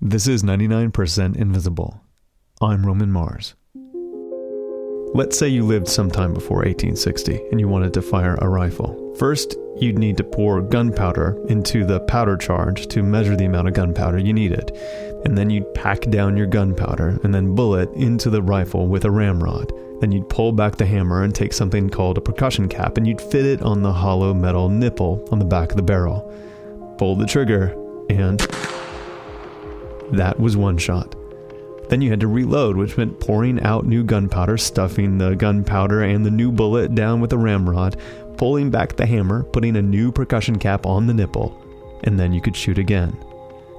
This is 99% Invisible. I'm Roman Mars. Let's say you lived sometime before 1860 and you wanted to fire a rifle. First, you'd need to pour gunpowder into the powder charge to measure the amount of gunpowder you needed. And then you'd pack down your gunpowder and then bullet into the rifle with a ramrod. Then you'd pull back the hammer and take something called a percussion cap and you'd fit it on the hollow metal nipple on the back of the barrel. Pull the trigger and that was one shot. Then you had to reload, which meant pouring out new gunpowder, stuffing the gunpowder and the new bullet down with a ramrod, pulling back the hammer, putting a new percussion cap on the nipple, and then you could shoot again.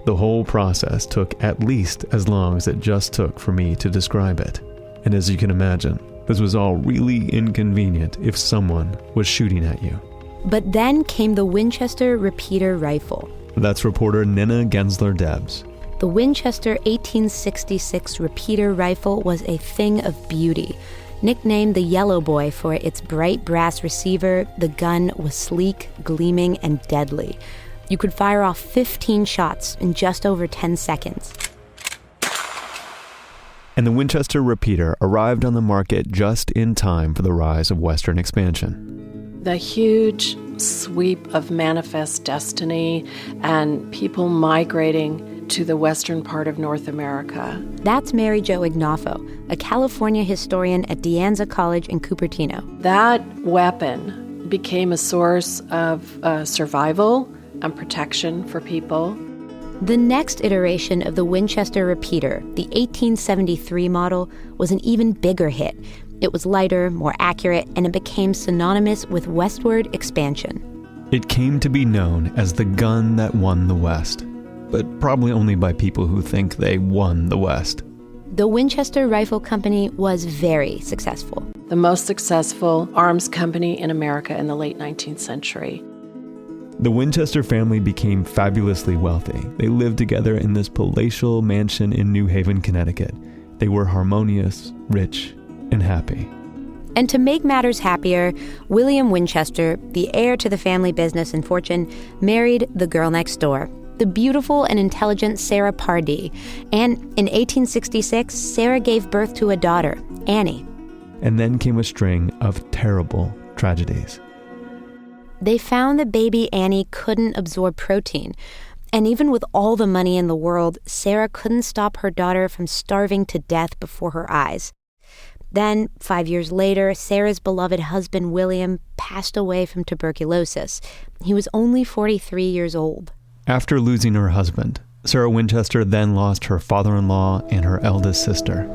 The whole process took at least as long as it just took for me to describe it. And as you can imagine, this was all really inconvenient if someone was shooting at you. But then came the Winchester repeater rifle. That's reporter Nina Gensler-Debs. The Winchester 1866 repeater rifle was a thing of beauty. Nicknamed the Yellow Boy for its bright brass receiver, the gun was sleek, gleaming, and deadly. You could fire off 15 shots in just over 10 seconds. And the Winchester repeater arrived on the market just in time for the rise of Western expansion. The huge sweep of manifest destiny and people migrating to the western part of North America. That's Mary Jo Ignafo, a California historian at De Anza College in Cupertino. That weapon became a source of survival and protection for people. The next iteration of the Winchester repeater, the 1873 model, was an even bigger hit. It was lighter, more accurate, and it became synonymous with westward expansion. It came to be known as the gun that won the West, but probably only by people who think they won the West. The Winchester Rifle Company was very successful. The most successful arms company in America in the late 19th century. The Winchester family became fabulously wealthy. They lived together in this palatial mansion in New Haven, Connecticut. They were harmonious, rich, and happy. And to make matters happier, William Winchester, the heir to the family business and fortune, married the girl next door, the beautiful and intelligent Sarah Pardee. And in 1866, Sarah gave birth to a daughter, Annie. And then came a string of terrible tragedies. They found that baby Annie couldn't absorb protein. And even with all the money in the world, Sarah couldn't stop her daughter from starving to death before her eyes. Then, 5 years later, Sarah's beloved husband, William, passed away from tuberculosis. He was only 43 years old. After losing her husband, Sarah Winchester then lost her father-in-law and her eldest sister.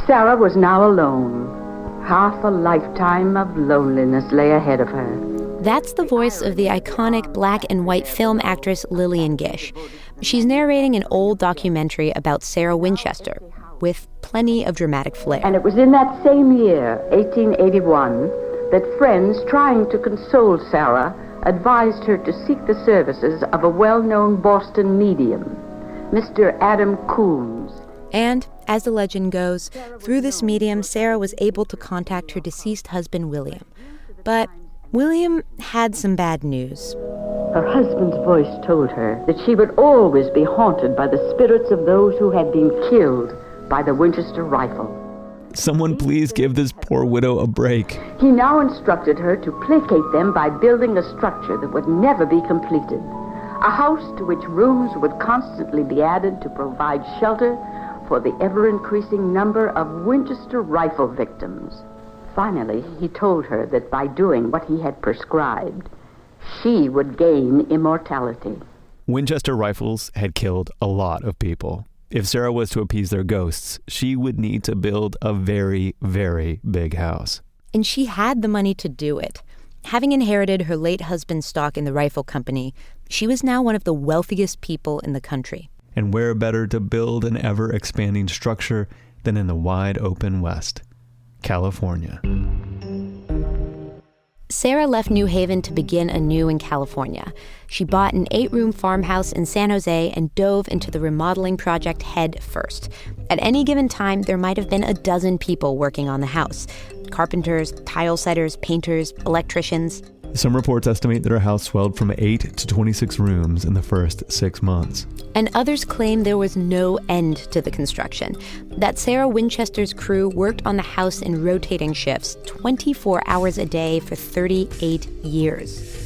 Sarah was now alone. Half a lifetime of loneliness lay ahead of her. That's the voice of the iconic black and white film actress Lillian Gish. She's narrating an old documentary about Sarah Winchester, with plenty of dramatic flair. And it was in that same year, 1881, that friends trying to console Sarah advised her to seek the services of a well-known Boston medium, Mr. Adam Coombs. And, as the legend goes, through this medium, Sarah was able to contact her deceased husband, William. But William had some bad news. Her husband's voice told her that she would always be haunted by the spirits of those who had been killed by the Winchester rifle. Someone please give this poor widow a break. He now instructed her to placate them by building a structure that would never be completed. A house to which rooms would constantly be added to provide shelter for the ever-increasing number of Winchester rifle victims. Finally, he told her that by doing what he had prescribed, she would gain immortality. Winchester rifles had killed a lot of people. If Sarah was to appease their ghosts, she would need to build a very, very big house. And she had the money to do it. Having inherited her late husband's stock in the rifle company, she was now one of the wealthiest people in the country. And where better to build an ever-expanding structure than in the wide open West, California. Sarah left New Haven to begin anew in California. She bought an 8-room farmhouse in San Jose and dove into the remodeling project head first. At any given time, there might have been a dozen people working on the house. Carpenters, tile setters, painters, electricians. Some reports estimate that her house swelled from 8 to 26 rooms in the first 6 months. And others claim there was no end to the construction, that Sarah Winchester's crew worked on the house in rotating shifts, 24 hours a day for 38 years.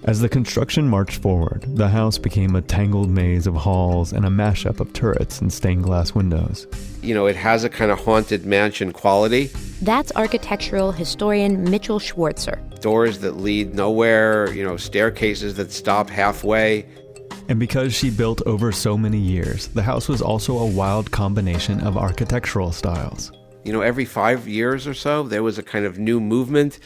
As the construction marched forward, the house became a tangled maze of halls and a mashup of turrets and stained glass windows. You know, it has a kind of haunted mansion quality. That's architectural historian Mitchell Schwartzer. Doors that lead nowhere, staircases that stop halfway. And because she built over so many years, the house was also a wild combination of architectural styles. Every 5 years or so, there was a kind of new movement,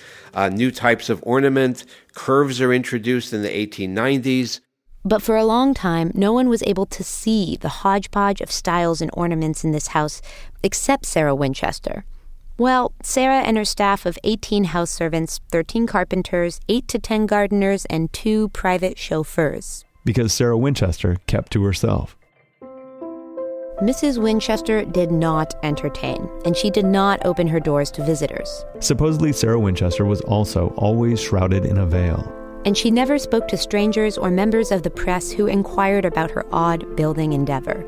new types of ornament. Curves are introduced in the 1890s. But for a long time, no one was able to see the hodgepodge of styles and ornaments in this house except Sarah Winchester. Well, Sarah and her staff of 18 house servants, 13 carpenters, 8 to 10 gardeners, and 2 private chauffeurs. Because Sarah Winchester kept to herself. Mrs. Winchester did not entertain, and she did not open her doors to visitors. Supposedly, Sarah Winchester was also always shrouded in a veil. And she never spoke to strangers or members of the press who inquired about her odd building endeavor.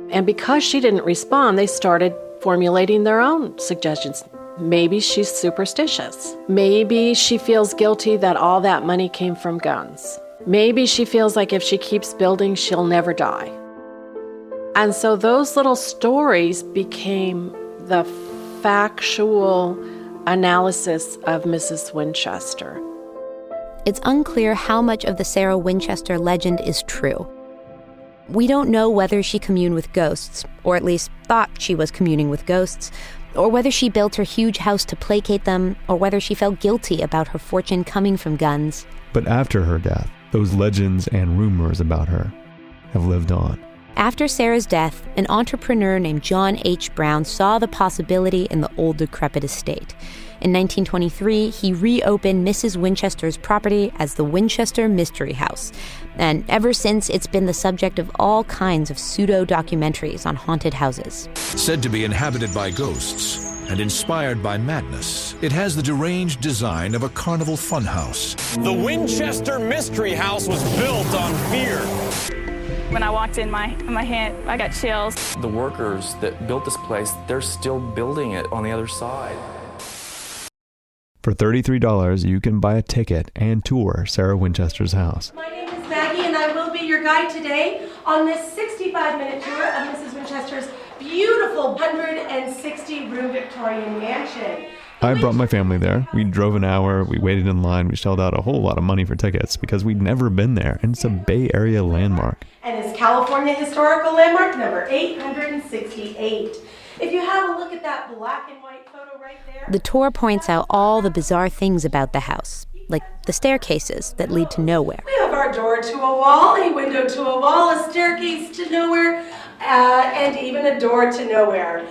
And because she didn't respond, they started formulating their own suggestions. Maybe she's superstitious. Maybe she feels guilty that all that money came from guns. Maybe she feels like if she keeps building, she'll never die. And so those little stories became the factual analysis of Mrs. Winchester. It's unclear how much of the Sarah Winchester legend is true. We don't know whether she communed with ghosts, or at least thought she was communing with ghosts, or whether she built her huge house to placate them, or whether she felt guilty about her fortune coming from guns. But after her death, those legends and rumors about her have lived on. After Sarah's death, an entrepreneur named John H. Brown saw the possibility in the old decrepit estate. In 1923, he reopened Mrs. Winchester's property as the Winchester Mystery House. And ever since, it's been the subject of all kinds of pseudo-documentaries on haunted houses. Said to be inhabited by ghosts and inspired by madness, it has the deranged design of a carnival funhouse. The Winchester Mystery House was built on fear. When I walked in my hand, I got chills. The workers that built this place, they're still building it on the other side. For $33, you can buy a ticket and tour Sarah Winchester's house. My name is Maggie, and I will be your guide today on this 65-minute tour of Mrs. Winchester's beautiful 160-room Victorian mansion. I brought my family there. We drove an hour, we waited in line, we shelled out a whole lot of money for tickets because we'd never been there, and it's a Bay Area landmark. And it's California Historical Landmark number 868. If you have a look at that black and white photo right there... The tour points out all the bizarre things about the house, like the staircases that lead to nowhere. We have our door to a wall, a window to a wall, a staircase to nowhere, and even a door to nowhere.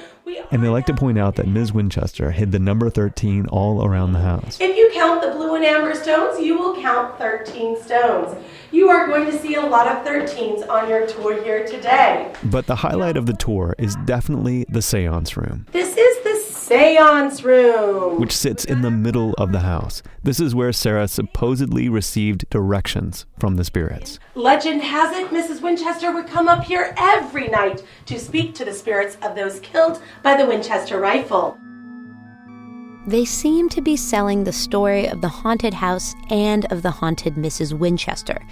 And they like to point out that Ms. Winchester hid the number 13 all around the house. If you count the blue and amber stones, you will count 13 stones. You are going to see a lot of 13s on your tour here today. But the highlight of the tour is definitely the seance room. This is the seance room, which sits in the middle of the house. This is where Sarah supposedly received directions from the spirits. Legend has it Mrs. Winchester would come up here every night to speak to the spirits of those killed by the Winchester rifle. They seem to be selling the story of the haunted house and of the haunted Mrs. Winchester,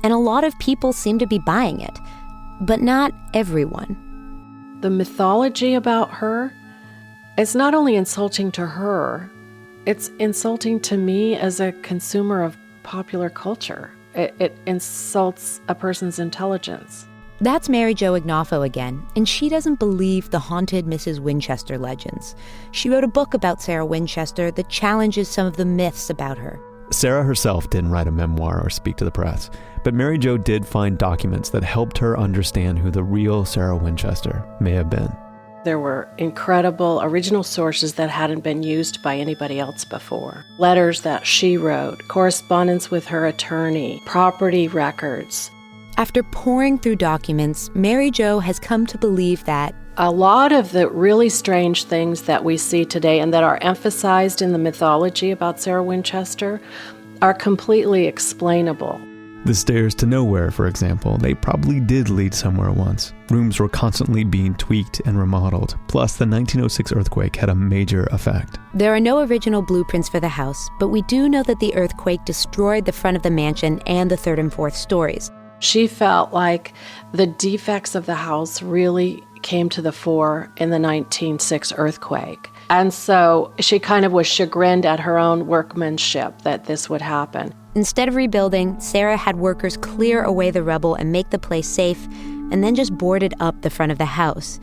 and a lot of people seem to be buying it, but not everyone. The mythology about her is not only insulting to her, it's insulting to me as a consumer of popular culture. It insults a person's intelligence. That's Mary Jo Ignafo again, and she doesn't believe the haunted Mrs. Winchester legends. She wrote a book about Sarah Winchester that challenges some of the myths about her. Sarah herself didn't write a memoir or speak to the press, but Mary Jo did find documents that helped her understand who the real Sarah Winchester may have been. There were incredible original sources that hadn't been used by anybody else before. Letters that she wrote, correspondence with her attorney, property records. After poring through documents, Mary Jo has come to believe that, A lot of the really strange things that we see today and that are emphasized in the mythology about Sarah Winchester are completely explainable. The stairs to nowhere, for example, they probably did lead somewhere once. Rooms were constantly being tweaked and remodeled. Plus, the 1906 earthquake had a major effect. There are no original blueprints for the house, but we do know that the earthquake destroyed the front of the mansion and the third and fourth stories. She felt like the defects of the house really came to the fore in the 1906 earthquake. And so she kind of was chagrined at her own workmanship that this would happen. Instead of rebuilding, Sarah had workers clear away the rubble and make the place safe, and then just boarded up the front of the house.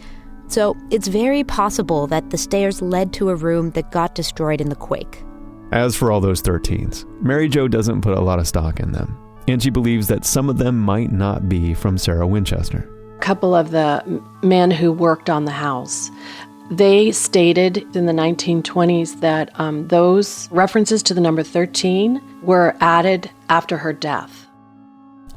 So it's very possible that the stairs led to a room that got destroyed in the quake. As for all those 13s, Mary Jo doesn't put a lot of stock in them, and she believes that some of them might not be from Sarah Winchester. A couple of the men who worked on the house, they stated in the 1920s that those references to the number 13 were added after her death.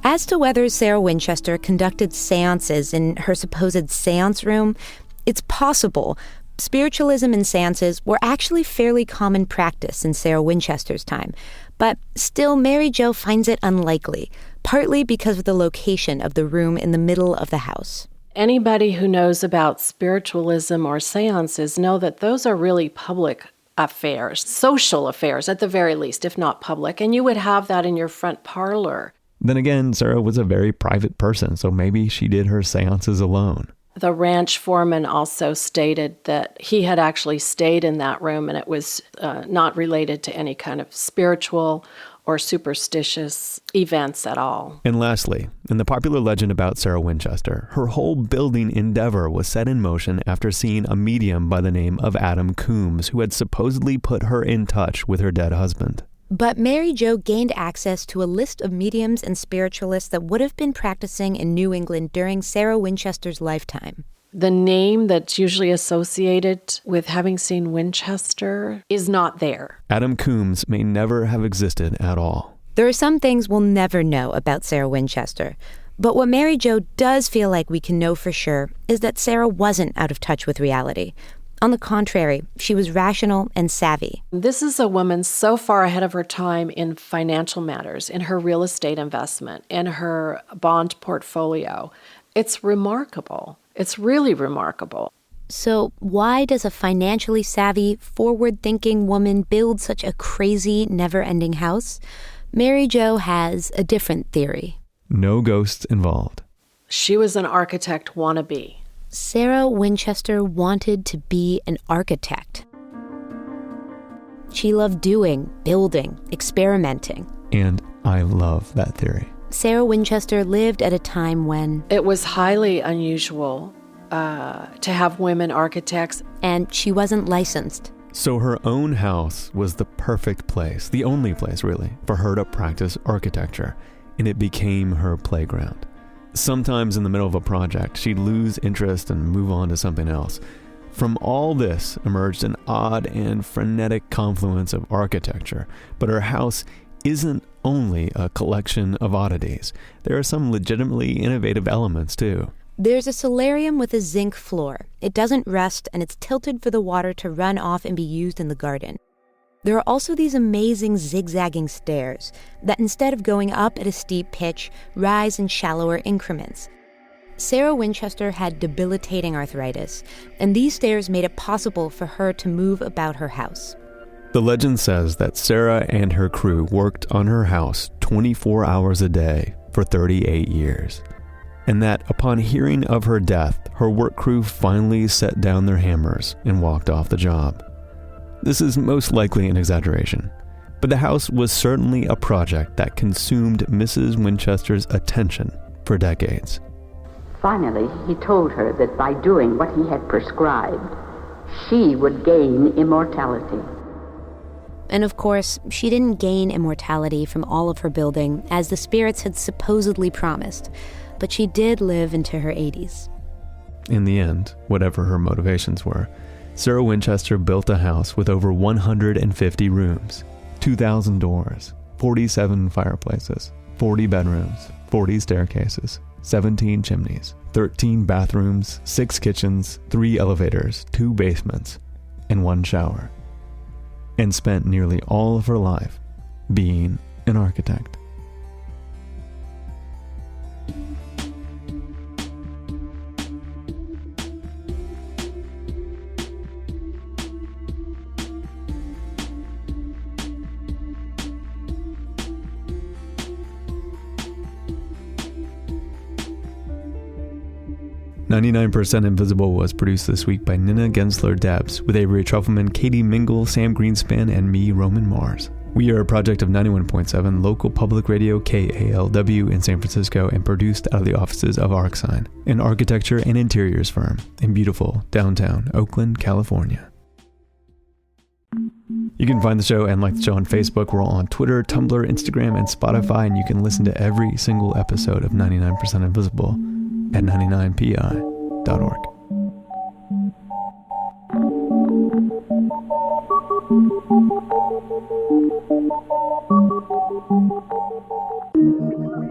As to whether Sarah Winchester conducted seances in her supposed seance room, it's possible. Spiritualism and seances were actually fairly common practice in Sarah Winchester's time, but still Mary Jo finds it unlikely, partly because of the location of the room in the middle of the house. Anybody who knows about spiritualism or seances know that those are really public affairs, social affairs at the very least, if not public, and you would have that in your front parlor. Then again, Sarah was a very private person, so maybe she did her seances alone. The ranch foreman also stated that he had actually stayed in that room and it was not related to any kind of spiritual or superstitious events at all. And lastly, in the popular legend about Sarah Winchester, her whole building endeavor was set in motion after seeing a medium by the name of Adam Coombs, who had supposedly put her in touch with her dead husband. But Mary Jo gained access to a list of mediums and spiritualists that would have been practicing in New England during Sarah Winchester's lifetime. The name that's usually associated with having seen Winchester is not there. Adam Coombs may never have existed at all. There are some things we'll never know about Sarah Winchester, but what Mary Jo does feel like we can know for sure is that Sarah wasn't out of touch with reality. On the contrary, she was rational and savvy. This is a woman so far ahead of her time in financial matters, in her real estate investment, in her bond portfolio. It's remarkable. It's really remarkable. So why does a financially savvy, forward-thinking woman build such a crazy, never-ending house? Mary Jo has a different theory. No ghosts involved. She was an architect wannabe. Sarah Winchester wanted to be an architect. She loved doing, building, experimenting. And I love that theory. Sarah Winchester lived at a time when it was highly unusual to have women architects. And she wasn't licensed. So her own house was the perfect place, the only place really, for her to practice architecture. And it became her playground. Sometimes in the middle of a project, she'd lose interest and move on to something else. From all this emerged an odd and frenetic confluence of architecture. But her house isn't only a collection of oddities. There are some legitimately innovative elements, too. There's a solarium with a zinc floor. It doesn't rust, and it's tilted for the water to run off and be used in the garden. There are also these amazing zigzagging stairs that, instead of going up at a steep pitch, rise in shallower increments. Sarah Winchester had debilitating arthritis, and these stairs made it possible for her to move about her house. The legend says that Sarah and her crew worked on her house 24 hours a day for 38 years, and that upon hearing of her death, her work crew finally set down their hammers and walked off the job. This is most likely an exaggeration, but the house was certainly a project that consumed Mrs. Winchester's attention for decades. Finally, he told her that by doing what he had prescribed, she would gain immortality. And of course, she didn't gain immortality from all of her building, as the spirits had supposedly promised, but she did live into her 80s. In the end, whatever her motivations were, Sarah Winchester built a house with over 150 rooms, 2,000 doors, 47 fireplaces, 40 bedrooms, 40 staircases, 17 chimneys, 13 bathrooms, 6 kitchens, 3 elevators, 2 basements, and 1 shower. And spent nearly all of her life being an architect. "99% Invisible" was produced this week by Nina Gensler-Debs, with Avery Trufelman, Katie Mingle, Sam Greenspan, and me, Roman Mars. We are a project of 91.7 local public radio KALW in San Francisco, and produced out of the offices of Arcsign, an architecture and interiors firm in beautiful downtown Oakland, California. You can find the show and like the show on Facebook. We're all on Twitter, Tumblr, Instagram, and Spotify, and you can listen to every single episode of 99% Invisible at 99pi.org.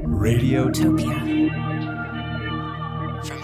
Radiotopia from